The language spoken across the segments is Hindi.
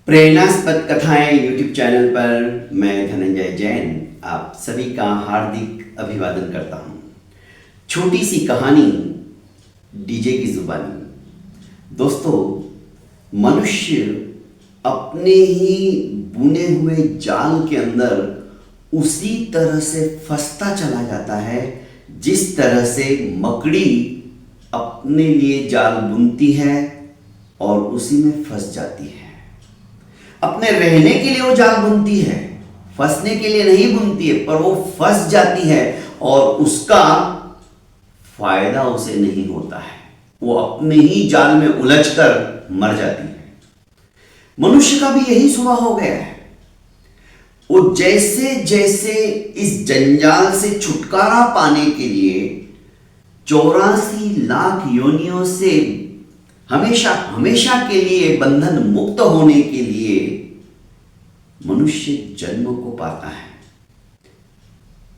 प्रेरणास्पद कथाएं यूट्यूब चैनल पर मैं धनंजय जैन आप सभी का हार्दिक अभिवादन करता हूं। छोटी सी कहानी डीजे की जुबानी। दोस्तों, मनुष्य अपने ही बुने हुए जाल के अंदर उसी तरह से फंसता चला जाता है जिस तरह से मकड़ी अपने लिए जाल बुनती है और उसी में फंस जाती है। अपने रहने के लिए वो जाल बुनती है, फंसने के लिए नहीं बुनती है, पर वो फंस जाती है और उसका फायदा उसे नहीं होता है। वो अपने ही जाल में उलझकर मर जाती है। मनुष्य का भी यही स्वभाव हो गया है। वो जैसे जैसे इस जंजाल से छुटकारा पाने के लिए 84 लाख योनियों से हमेशा हमेशा के लिए बंधन मुक्त होने के लिए मनुष्य जन्म को पाता है,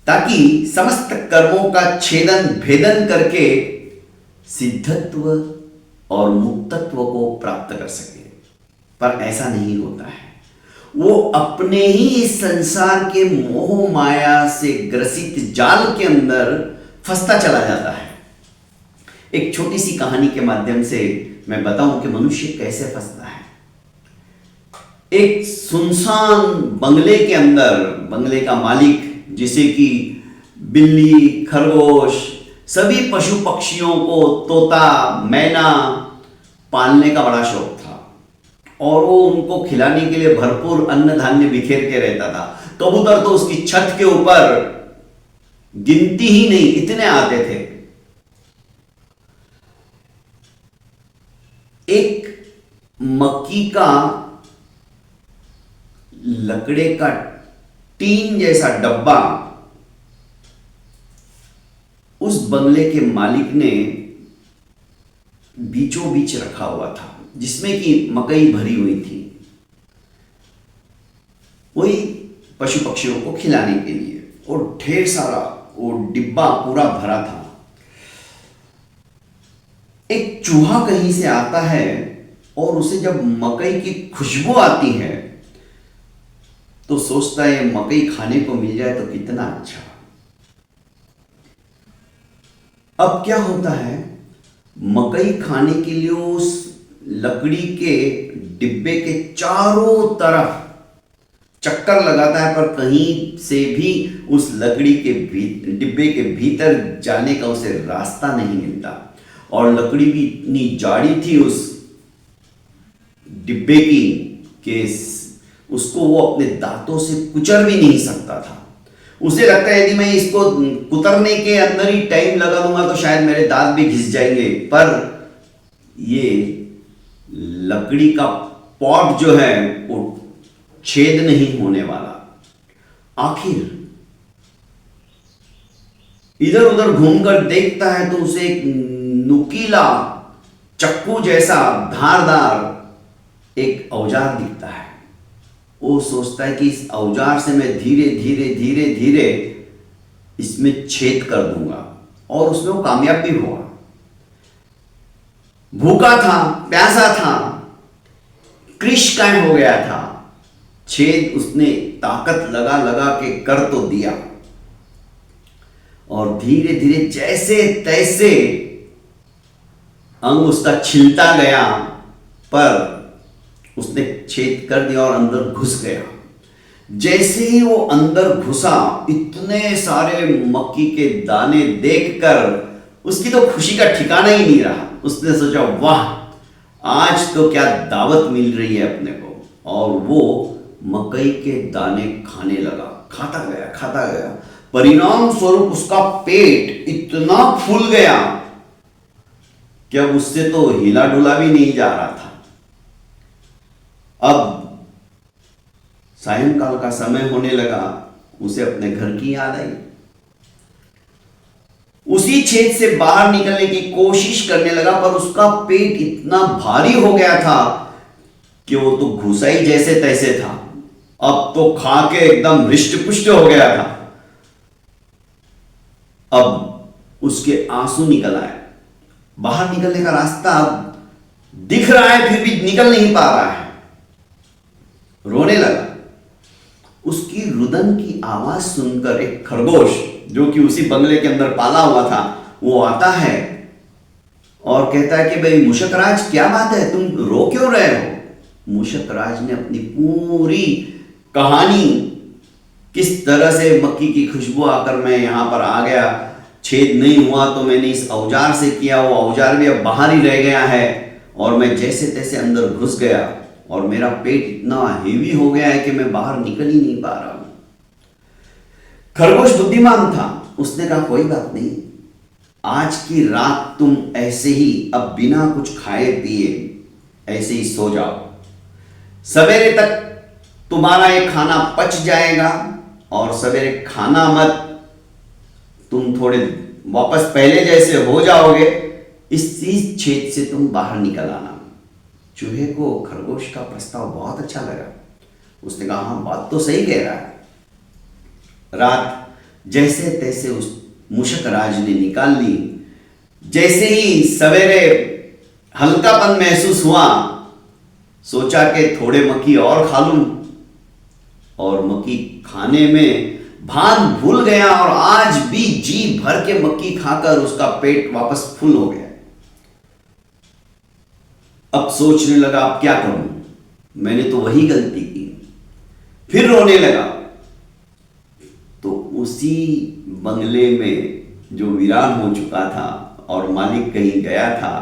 ताकि समस्त कर्मों का छेदन भेदन करके सिद्धत्व और मुक्तत्व को प्राप्त कर सके। पर ऐसा नहीं होता है। वो अपने ही इस संसार के मोह माया से ग्रसित जाल के अंदर फंसता चला जाता है। एक छोटी सी कहानी के माध्यम से मैं बताऊं कि मनुष्य कैसे फंसता है। एक सुनसान बंगले के अंदर बंगले का मालिक, जिसे कि बिल्ली, खरगोश, सभी पशु पक्षियों को, तोता, मैना पालने का बड़ा शौक था और वो उनको खिलाने के लिए भरपूर अन्न धान्य बिखेर के रहता था। कबूतर तो उसकी छत के ऊपर गिनती ही नहीं, इतने आते थे। एक मक्की का लकड़े का टीन जैसा डब्बा उस बंगले के मालिक ने बीचों बीच रखा हुआ था, जिसमें कि मकई भरी हुई थी, वही पशु पक्षियों को खिलाने के लिए। और ढेर सारा वो डिब्बा पूरा भरा था। एक चूहा कहीं से आता है और उसे जब मकई की खुशबू आती है तो सोचता है मकई खाने को मिल जाए तो कितना अच्छा। अब क्या होता है, मकई खाने के लिए उस लकड़ी के डिब्बे के चारों तरफ चक्कर लगाता है, पर कहीं से भी उस लकड़ी के डिब्बे के भीतर जाने का उसे रास्ता नहीं मिलता। और लकड़ी भी इतनी जाड़ी थी उस डिब्बे की कि उसको वो अपने दांतों से कुचल भी नहीं सकता था। उसे लगता है यदि मैं इसको कुतरने के अंदर ही टाइम लगा दूंगा तो शायद मेरे दांत भी घिस जाएंगे, पर ये लकड़ी का पॉट जो है वो छेद नहीं होने वाला। आखिर इधर उधर घूमकर देखता है तो उसे एक नुकीला चक्कू जैसा धारदार एक औजार दिखता है। वो सोचता है कि इस औजार से मैं धीरे धीरे धीरे धीरे इसमें छेद कर दूंगा, और उसमें वो कामयाब भी हुआ। भूखा था, प्यासा था, कृशकाय हो गया था, छेद उसने ताकत लगा लगा के कर तो दिया। और धीरे धीरे जैसे तैसे अंग उसका छिलता गया, पर उसने छेद कर दिया और अंदर घुस गया। जैसे ही वो अंदर घुसा, इतने सारे मक्की के दाने देखकर उसकी तो खुशी का ठिकाना ही नहीं रहा। उसने सोचा, वाह, आज तो क्या दावत मिल रही है अपने को। और वो मकई के दाने खाने लगा, खाता गया खाता गया। परिणाम स्वरूप उसका पेट इतना फूल गया कि अब उससे तो हिला डुला भी नहीं जा रहा था। अब सायंकाल का समय होने लगा, उसे अपने घर की याद आई। उसी छेद से बाहर निकलने की कोशिश करने लगा, पर उसका पेट इतना भारी हो गया था कि वो तो घुसा ही जैसे तैसे था। अब तो खा के एकदम हृष्ट पुष्ट हो गया था। अब उसके आंसू निकल आए। बाहर निकलने का रास्ता अब दिख रहा है, फिर भी निकल नहीं पा रहा है। रोने लगा। उसकी रुदन की आवाज सुनकर एक खरगोश जो कि उसी बंगले के अंदर पाला हुआ था वो आता है और कहता है कि भाई मूषकराज क्या बात है, तुम रो क्यों रहे हो। मूषकराज ने अपनी पूरी कहानी, किस तरह से मक्की की खुशबू आकर मैं यहां पर आ गया, छेद नहीं हुआ तो मैंने इस औजार से किया, वो औजार भी अब बाहर ही रह गया है और मैं जैसे तैसे अंदर घुस गया और मेरा पेट इतना हेवी हो गया है कि मैं बाहर निकल ही नहीं पा रहा हूं। खरगोश बुद्धिमान था, उसने कहा कोई बात नहीं, आज की रात तुम ऐसे ही अब बिना कुछ खाए पिए ऐसे ही सो जाओ, सवेरे तक तुम्हारा ये खाना पच जाएगा और सवेरे खाना मत, तुम थोड़े वापस पहले जैसे हो जाओगे, इस छेद से तुम बाहर निकल आना। चूहे को खरगोश का प्रस्ताव बहुत अच्छा लगा। उसने कहा हाँ बात तो सही कह रहा है। रात जैसे तैसे उस मूषकराज ने निकाल ली। जैसे ही सवेरे हल्कापन महसूस हुआ, सोचा कि थोड़े मक्की और खा लूं, और मक्की खाने में भान भूल गया और आज भी जी भर के मक्की खाकर उसका पेट वापस फुल हो गया। अब सोचने लगा अब क्या करूं, मैंने तो वही गलती की। फिर रोने लगा। तो उसी बंगले में जो वीरान हो चुका था और मालिक कहीं गया था,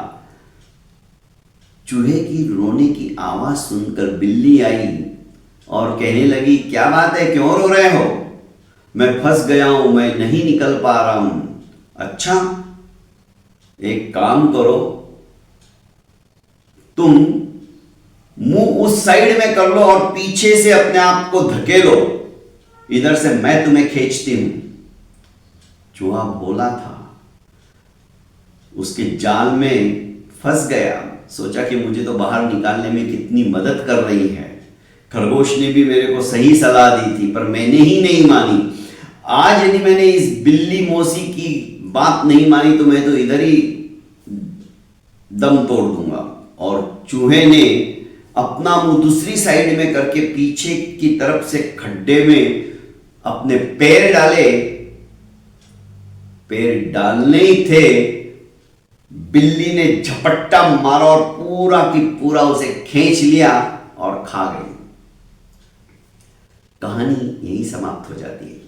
चूहे की रोने की आवाज सुनकर बिल्ली आई और कहने लगी क्या बात है, क्यों रो रहे हो, मैं फंस गया हूं, मैं नहीं निकल पा रहा हूं। अच्छा एक काम करो, तुम मुंह उस साइड में कर लो और पीछे से अपने आप को धकेलो, इधर से मैं तुम्हें खींचती हूं। चूहा बोला था, उसके जाल में फंस गया। सोचा कि मुझे तो बाहर निकालने में कितनी मदद कर रही है, खरगोश ने भी मेरे को सही सलाह दी थी पर मैंने ही नहीं मानी। आज यदि मैंने इस बिल्ली मौसी की बात नहीं मानी तो मैं तो इधर ही दम तोड़ दूंगा। और चूहे ने अपना मुंह दूसरी साइड में करके पीछे की तरफ से खड्डे में अपने पैर डाले। पैर डालने ही थे, बिल्ली ने झपट्टा मारा और पूरा की पूरा उसे खींच लिया और खा गई। कहानी यही समाप्त हो जाती है।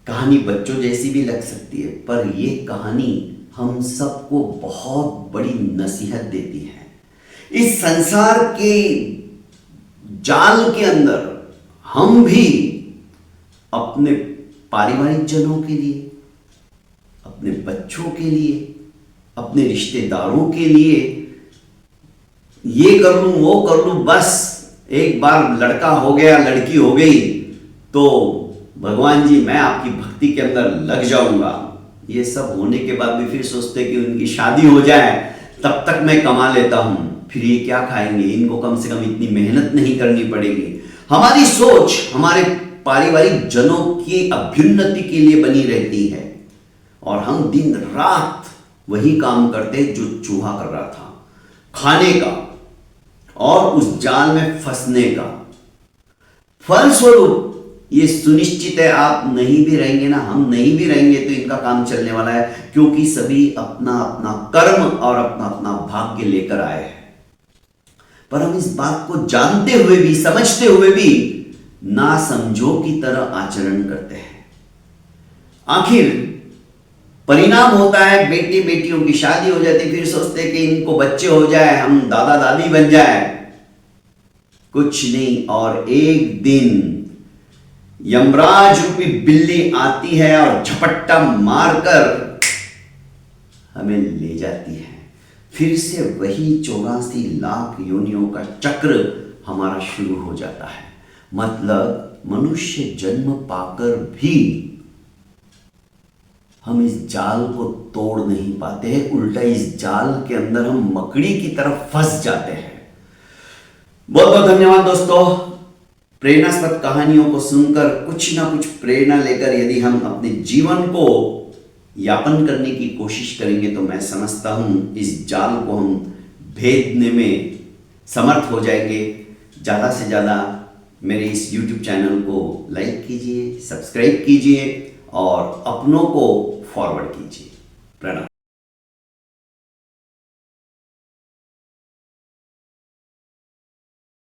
कहानी बच्चों जैसी भी लग सकती है पर यह कहानी हम सबको बहुत बड़ी नसीहत देती है। इस संसार के जाल के अंदर हम भी अपने पारिवारिक जनों के लिए, अपने बच्चों के लिए, अपने रिश्तेदारों के लिए ये कर लूं वो कर लूं, बस एक बार लड़का हो गया लड़की हो गई तो भगवान जी मैं आपकी भक्ति के अंदर लग जाऊंगा। ये सब होने के बाद भी फिर सोचते कि उनकी शादी हो जाए तब तक मैं कमा लेता हूं, फिर ये क्या खाएंगे, इनको कम से कम इतनी मेहनत नहीं करनी पड़ेगी। हमारी सोच हमारे पारिवारिक जनों की अभ्युन्नति के लिए बनी रहती है और हम दिन रात वही काम करते जो चूहा कर रहा था, खाने का और उस जाल में फंसने का। फलस्वरूप ये सुनिश्चित है आप नहीं भी रहेंगे ना, हम नहीं भी रहेंगे तो इनका काम चलने वाला है, क्योंकि सभी अपना अपना कर्म और अपना अपना भाग्य लेकर आए हैं। पर हम इस बात को जानते हुए भी, समझते हुए भी ना समझो की तरह आचरण करते हैं। आखिर परिणाम होता है बेटी बेटियों की शादी हो जाती, फिर सोचते हैं कि इनको बच्चे हो जाए, हम दादा दादी बन जाए। कुछ नहीं, और एक दिन यमराज रूपी बिल्ली आती है और झपट्टा मारकर हमें ले जाती है। फिर से वही 84 लाख योनियों का चक्र हमारा शुरू हो जाता है। मतलब मनुष्य जन्म पाकर भी हम इस जाल को तोड़ नहीं पाते हैं, उल्टा इस जाल के अंदर हम मकड़ी की तरफ फंस जाते हैं। बहुत बहुत धन्यवाद दोस्तों। प्रेरणास्पद कहानियों को सुनकर कुछ ना कुछ प्रेरणा लेकर यदि हम अपने जीवन को यापन करने की कोशिश करेंगे तो मैं समझता हूं इस जाल को हम भेदने में समर्थ हो जाएंगे। ज़्यादा से ज़्यादा मेरे इस YouTube चैनल को लाइक कीजिए, सब्सक्राइब कीजिए और अपनों को फॉरवर्ड कीजिए। प्रणाम।